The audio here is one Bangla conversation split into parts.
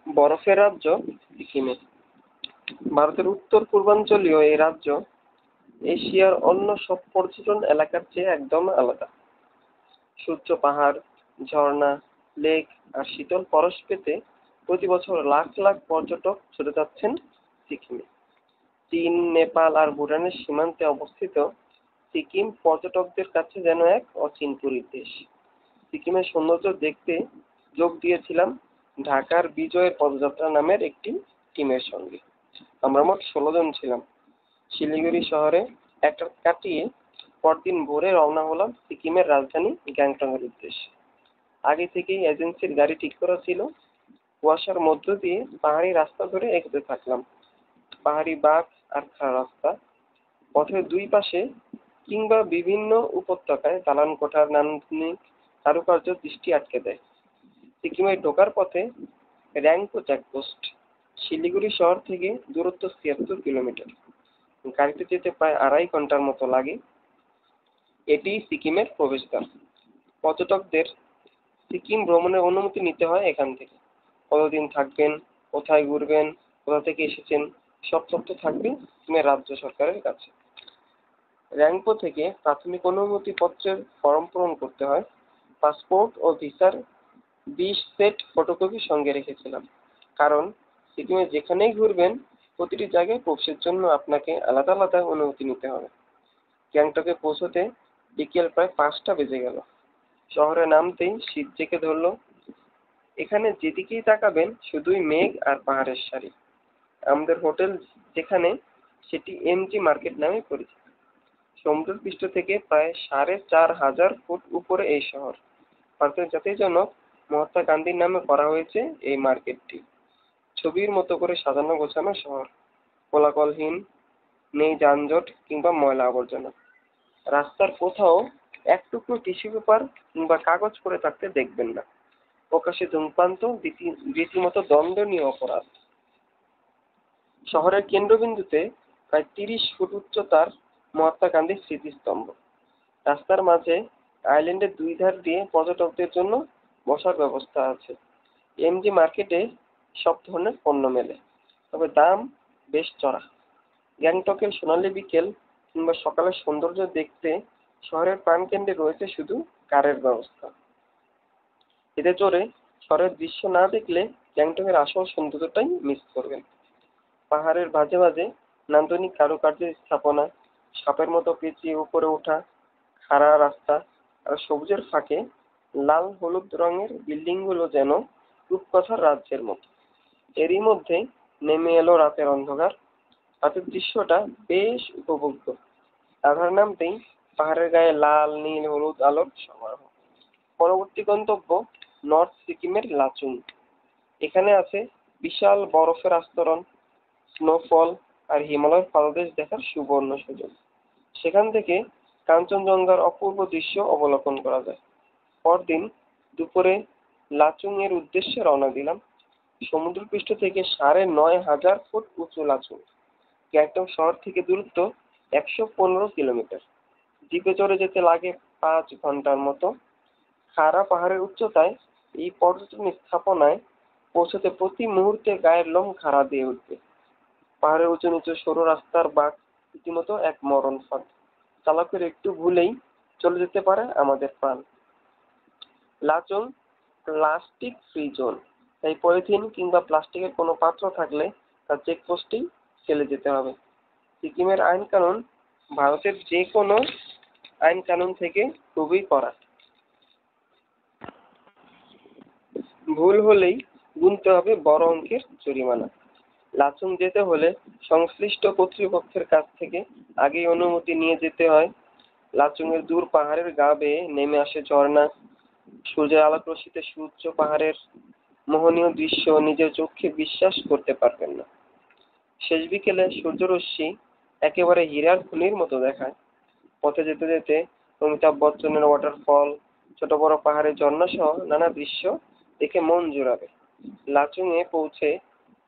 বরফের রাজ্য সিকিমে। ভারতের উত্তর পূর্বাঞ্চলীয় এই রাজ্য এশিয়ার অন্য সব পর্যটন এলাকার চেয়ে একদম আলাদা। সূর্য, পাহাড়, ঝর্ণা, লেক আর শীতল পরশ পেতে প্রতি বছর লাখ লাখ পর্যটক ছুটে যাচ্ছেন সিকিমে। চীন, নেপাল আর ভুটানের সীমান্তে অবস্থিত সিকিম পর্যটকদের কাছে যেন এক অচিনপুরী দেশ। সিকিমের সৌন্দর্য দেখতে যোগ দিয়েছিলাম ঢাকার বিজয়ের পদযাত্রা নামের একটি টিমের সঙ্গে। আমরা মোট 16 জন ছিলাম। শিলিগুড়ি শহরে এক রাত কাটিয়ে পরদিন ভোরে রওনা হলাম সিকিমের রাজধানী গ্যাংটকের উদ্দেশ্যে। আগে থেকেই এজেন্সির গাড়ি ঠিক করা ছিল। কুয়াশার মধ্য দিয়ে পাহাড়ি রাস্তা ধরে এগোতে থাকলাম। পাহাড়ি বাঁক আর খাড়া রাস্তা, পথের দুই পাশে কিংবা বিভিন্ন উপত্যকায় দালান কোঠার নান্দনিক কারুকার্য দৃষ্টি আটকে দেয়। সিকিমে ঢোকার পথে র্যাংপো চেকপোস্ট। শিলিগুড়ি শহর থেকে দূরত্ব ৭৬ কিলোমিটার। গাড়িতে যেতে প্রায় ২.৫ ঘন্টার মতো লাগে। এটি সিকিমের প্রবেশদ্বার। পর্যটকদের সিকিম ভ্রমণের অনুমতি নিতে হয় এখান থেকে। কতদিন থাকবেন, কোথায় ঘুরবেন, কোথা থেকে এসেছেন, সব তথ্য থাকবে সিকিমের রাজ্য সরকারের কাছে। র্যাংপো থেকে প্রাথমিক অনুমতি পত্রের ফর্ম পূরণ করতে হয়। পাসপোর্ট ও ভিসার 20 সেট ফটোকপি সঙ্গে রেখেছিলাম। কারণ সিকিমে যেখানেই ঘুরবেন প্রতিটি জায়গায় প্রবেশের জন্য আপনাকে আলাদা আলাদা অনুমতি নিতে হবে। গ্যাংটকে পৌঁছতে বিকেল প্রায় 5টা বেজে গেল। শহরে নামতেই শীত জেঁকে ধরলো। এখানে যেদিকেই তাকাবেন শুধুই মেঘ আর পাহাড়ের সারি। আমাদের হোটেল যেখানে, সেটি এমজি মার্কেট নামে পরিচিত। সমুদ্রপৃষ্ঠ থেকে প্রায় ৪,৫০০ ফুট উপরে এই শহর। ভারতের জাতির জনক মহাত্মা গান্ধীর নামে করা হয়েছে এই মার্কেটটি। ছবির মতো করে সাজানো গোছানো শহর। কোলাহলহীন, নেই যানজট কিংবা ময়লা আবর্জনা। রাস্তার কোথাও এক টুকরো টিস্যু পেপার কিংবা কাগজ পড়ে থাকতে দেখবেন না। প্রকাশ্যে ধূমপান তো রীতিমতো দণ্ডনীয় অপরাধ। শহরের কেন্দ্রবিন্দুতে প্রায় ৩০ ফুট উচ্চতার মহাত্মা গান্ধীর স্মৃতিস্তম্ভ। রাস্তার মাঝে আইল্যান্ডের দুই ধার দিয়ে পর্যটকদের জন্য বসার ব্যবস্থা আছে। এমজি মার্কেটে সব ধরনের পণ্য মেলে, তবে দাম বেশ চড়া। গ্যাংটকের সোনালী বিকেল কিংবা সকালের সৌন্দর্য দেখতে শহরের প্রাণকেন্দ্রে রয়েছে শুধু কারের ব্যবস্থা। এতে চড়ে শহরের দৃশ্য না দেখলে গ্যাংটকের আসল সৌন্দর্যটাই মিস করবেন। পাহাড়ের মাঝে মাঝে নান্দনিক কারুকার্যের স্থাপনা, সাপের মতো পেঁচিয়ে উপরে ওঠা খাড়া রাস্তা আর সবুজের ফাঁকে লাল হলুদ রঙের বিল্ডিংগুলো যেন রূপকথার রাজ্যের মতো। এরই মধ্যে নেমে এলো রাতের অন্ধকার। রাতের দৃশ্যটা বেশ উপভোগ্য। আধার নামতেই পাহাড়ের গায়ে লাল, নীল, হলুদ আলোর সমারোহ। পরবর্তী গন্তব্য নর্থ সিকিমের লাচুং। এখানে আছে বিশাল বরফের আস্তরণ, স্নোফল আর হিমালয়ের পাদদেশ দেখার সুবর্ণ সুযোগ। সেখান থেকে কাঞ্চনজঙ্ঘার অপূর্ব দৃশ্য অবলোকন করা যায়। পরদিন দুপুরে লাচুং এর উদ্দেশ্যে রওনা দিলাম। সমুদ্রপৃষ্ঠ থেকে ৯,৫০০ ফুট উঁচু লাচুং। গ্যাংটক শহর থেকে দূরত্ব ১১৫ কিলোমিটার। জিপে চড়ে যেতে লাগে ৫ ঘন্টার মতো। খাড়া পাহাড়ের উচ্চতায় এই পর্যটন স্থাপনায় পৌঁছতে প্রতি মুহূর্তে গায়ের লোম খাড়া দিয়ে উঠবে। পাহাড়ের উঁচু নিচু সরু রাস্তার বাঁক রীতিমতো এক মরণ ফাঁদ। চালকের একটু ভুলেই চলে যেতে পারে আমাদের প্রাণ। লাচুং প্লাস্টিক ফ্রি জোন, তাই পলিথিন কিংবা প্লাস্টিকের কোনো পাত্র থাকলে তা চেকপোস্টেই ফেলে যেতে হবে। সিকিমের আইন কানুন ভারতের যে কোনো আইন কানুন থেকে খুবই কড়া। ভুল হলেই গুনতে হবে বড় অঙ্কের জরিমানা। লাচুং যেতে হলে সংশ্লিষ্ট কর্তৃপক্ষের কাছ থেকে আগেই অনুমতি নিয়ে যেতে হয়। লাচুং এর দূর পাহাড়ের গা বেয়ে নেমে আসে ঝর্ণা। সূর্যের আলোক রশ্মিতে সূর্য পাহাড়ের মোহনীয় দৃশ্য নিজের চোখে বিশ্বাস করতে পারবেন না। শেষ বিকেলে সূর্যরশ্মি একেবারে হীরার খনির মতো দেখায়। পথে যেতে যেতে অমিতাভ বচ্চনের ওয়াটারফল, ছোট বড় পাহাড়ের ঝর্ণা সহ নানা দৃশ্য দেখে মন জুড়াবে। লাচুং এ পৌঁছে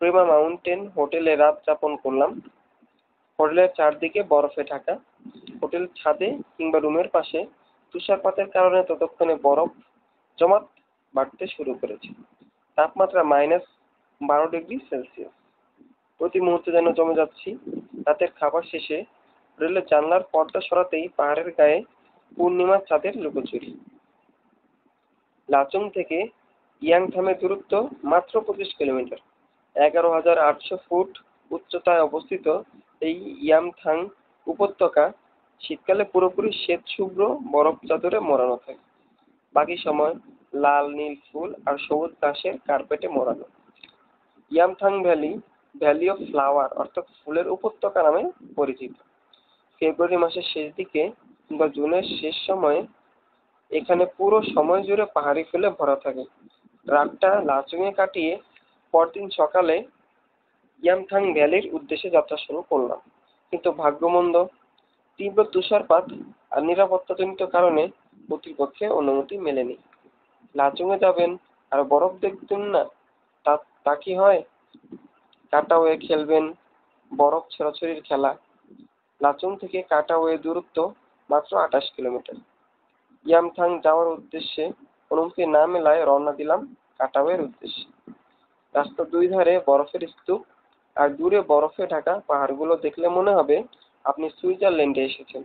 প্রেমা মাউন্টেন হোটেলে রাত যাপন করলাম। হোটেলের চারদিকে বরফে ঢাকা। হোটেল ছাদে কিংবা রুমের পাশে তুষারপাতের কারণে ততক্ষণে বরফ জমাট বাড়তে শুরু করেছে। তাপমাত্রা 12°C। প্রতি মুহূর্তে যেন জমে যাচ্ছি। রাতের খাবার শেষে রেলের জানলার পর্দা সরাতেই পাহাড়ের গায়ে পূর্ণিমার চাঁদের লুকোচুরি। লাচুং থেকে ইয়াংথামের দূরত্ব মাত্র 25 কিলোমিটার। 11,800 ফুট উচ্চতায় অবস্থিত এই ইয়ামথাং উপত্যকা শীতকালে পুরোপুরি শ্বেত-শুভ্র বরফ চাদরে মোড়ানো থাকে। বাকি সময় লাল নীল ফুল আর সবুজ ঘাসের কার্পেটে মোড়ানো। Yumthang valley valley of flower অর্থাৎ ফুলের উপত্যকা নামে পরিচিত। ফেব্রুয়ারি মাসের শেষ দিকে কিংবা জুনের শেষ সময়ে এখানে পুরো সময় জুড়ে পাহাড়ি ফুলে ভরা থাকে। রাতটা লাচুংয়ে কাটিয়ে পরদিন সকালে ইয়ামথাং ভ্যালির উদ্দেশ্যে যাত্রা শুরু করলাম। কিন্তু ভাগ্যমন্দ, তীব্র তুষারপাত আর নিরাপত্তাজনিত কারণে কর্তৃপক্ষে অনুমতি মেলেনি। লাচুংয়ে যাবেন আর বরফ দেখবেন না, তা কি হয়? কাটাওয়ে খেলবেন, বরফ ছোড়াছুড়ির খেলা। লাচুং থেকে কাটাওয়ে দূরত্ব মাত্র 28 কিলোমিটার। ইয়ামথাং যাওয়ার উদ্দেশ্যে অনুমতি না মেলায় রওনা দিলাম কাটাওয়ের উদ্দেশ্যে। রাস্তার দুই ধারে বরফের স্তূপ আর দূরে বরফে ঢাকা পাহাড়গুলো দেখলে মনে হবে আপনি সুইজারল্যান্ডে এসেছেন।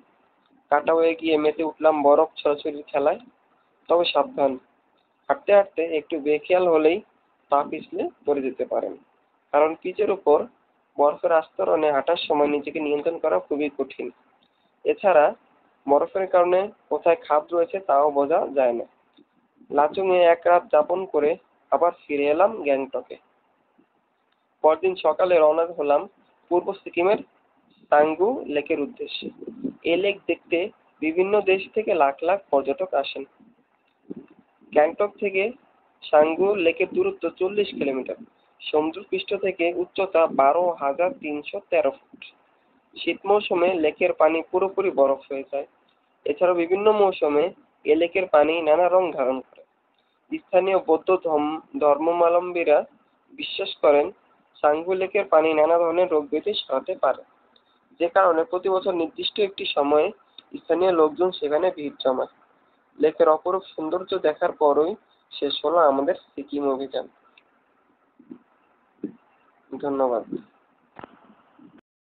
কাটাওয়ে গিয়ে মেতে উঠলাম বরফ ছোড়াছুড়ির খেলায়। তবে সাবধান, হাঁটতে হাঁটতে একটু বেখেয়াল হলেই পা পিছলে পড়ে যেতে পারেন, কারণ পিচের উপর বরফের আস্তরণে হাঁটার সময় নিজেকে নিয়ন্ত্রণ করা খুবই কঠিন। এছাড়া বরফের কারণে কোথায় খাদ রয়েছে তাও বোঝা যায় না। লাচুংয়ে এক রাত যাপন করে আবার ফিরে এলাম গ্যাংটকে। পরদিন সকালে রওনা হলাম পূর্ব সিকিমের সাঙ্গু লেকের উদ্দেশ্যে। এই লেক দেখতে বিভিন্ন দেশ থেকে লাখ লাখ পর্যটক আসেন। গ্যাংটক থেকে সাঙ্গু লেকের দূরত্ব 40 কিলোমিটার। সমুদ্রপৃষ্ঠ থেকে উচ্চতা 12,313 ফুট। শীত মৌসুমে লেকের পানি পুরোপুরি বরফ হয়ে যায়। এছাড়াও বিভিন্ন মৌসুমে এ লেকের পানি নানা রং ধারণ করে। স্থানীয় বৌদ্ধ ধর্মাবলম্বীরা বিশ্বাস করেন সাঙ্গু লেকের পানি নানা ধরনের রোগ ব্যাধি সরাতে পারে, যে কারণে প্রতি বছর নির্দিষ্ট একটি সময়ে স্থানীয় লোকজন সেখানে ভিড় জমায়। লেকের অপরূপ সৌন্দর্য দেখার পরই শেষ হলো আমাদের সিকিম অভিযান। ধন্যবাদ।